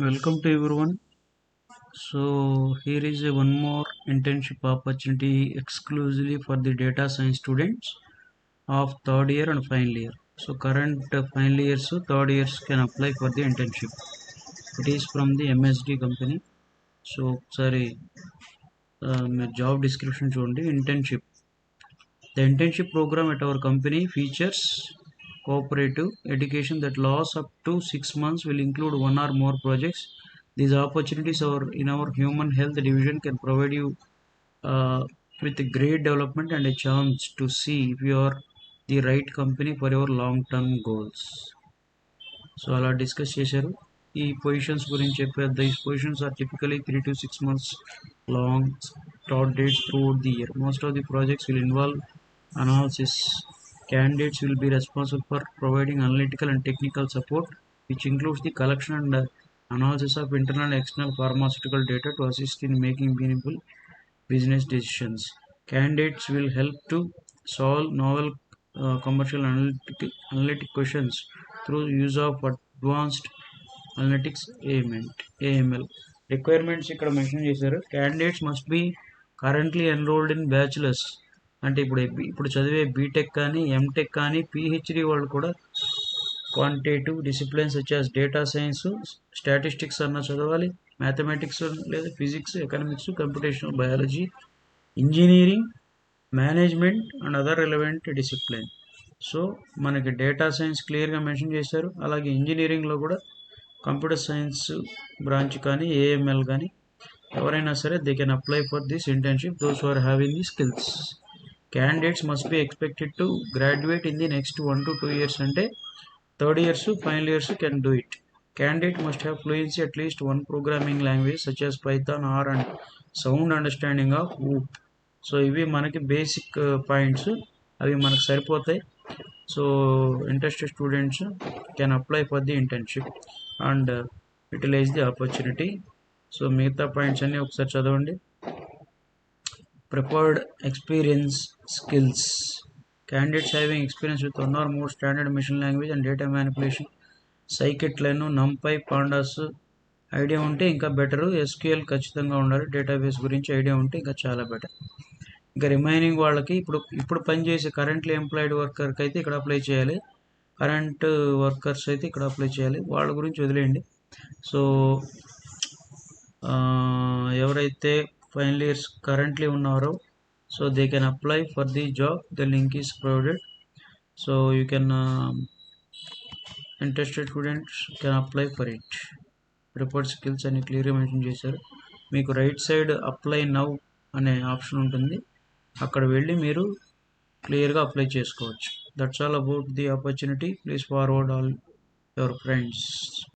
Welcome to everyone. So here is one more internship opportunity exclusively for the data science students of third year and final year. So current final years, third years can apply for the internship. It is from the MSD company. So sorry, job description చూడండి internship. The internship program at our company features cooperative education that lasts up to 6 months, will include one or more projects. These opportunities in our human health division can provide you uh, with a great development and a chance to see if you are the right company for your long-term goals. So అలా discuss చేశారు. ఈ positions గురించి చెప్పారు. These positions are typically 3 to 6 months long start dates throughout the year. Most of the projects will involve analysis. Candidates will be responsible for providing analytical and technical support, which includes the collection and analysis of internal and external pharmaceutical data to assist in making meaningful business decisions. Candidates will help to solve novel commercial analytic questions through use of advanced analytics AML requirements ఇక్కడ mention చేశారు. Candidates must B currently enrolled in bachelors, అంటే ఇప్పుడు చదివే BTech కానీ MTech కానీ PhD వాళ్ళు కూడా quantitative disciplines such as data science, statistics అన్న చదవాలి, మ్యాథమెటిక్స్ లేదా physics, economics, computational biology, engineering, management and other relevant discipline. So మనకి డేటా సైన్స్ క్లియర్గా మెన్షన్ చేశారు. అలాగే ఇంజనీరింగ్లో కూడా కంప్యూటర్ సైన్స్ బ్రాంచ్ కానీ ఏఎంఎల్ కానీ ఎవరైనా సరే they can apply for this internship those are having the skills. Candidates must be expected to graduate in the next 1 to 2 years, అంటే third years final years can do it. Candidate must have fluency at least one programming language such as Python, R, and sound understanding of OOP. So ఇవి మనకి basic points, అవి మనకు సరిపోతాయి. So interested students can apply for the internship and utilise the opportunity. So మిగతా points అన్నీ ఒకసారి చదవండి. Preferred experience skills. Candidates having experience with one or more standard machine language and data manipulation, scikit-learn, numpy, pandas idea ఉంటే ఇంకా better. SQL ఖచ్చితంగా ఉండాలి. Database గురించి idea ఉంటే ఇంకా చాలా బెటర్. ఇంకా రిమైనింగ్ వాళ్ళకి ఇప్పుడు పనిచేసే కరెంట్లీ ఎంప్లాయిడ్ వర్కర్కి అయితే ఇక్కడ అప్లై చేయాలి, కరెంట్ వర్కర్స్ అయితే ఇక్కడ అప్లై చేయాలి. వాళ్ళ గురించి వదిలేయండి. సో ఎవరైతే ఫైనల్ ఇయర్స్ కరెంట్లీ ఉన్నారో so they can apply for the job. The link is provided. So you can interested students can apply for it. Report skills అని క్లియర్గా మెన్షన్ చేశారు. మీకు రైట్ సైడ్ అప్లై నౌ అనే option ఉంటుంది, అక్కడ వెళ్ళి మీరు క్లియర్గా అప్లై చేసుకోవచ్చు. That's all about the opportunity. Please forward all your friends.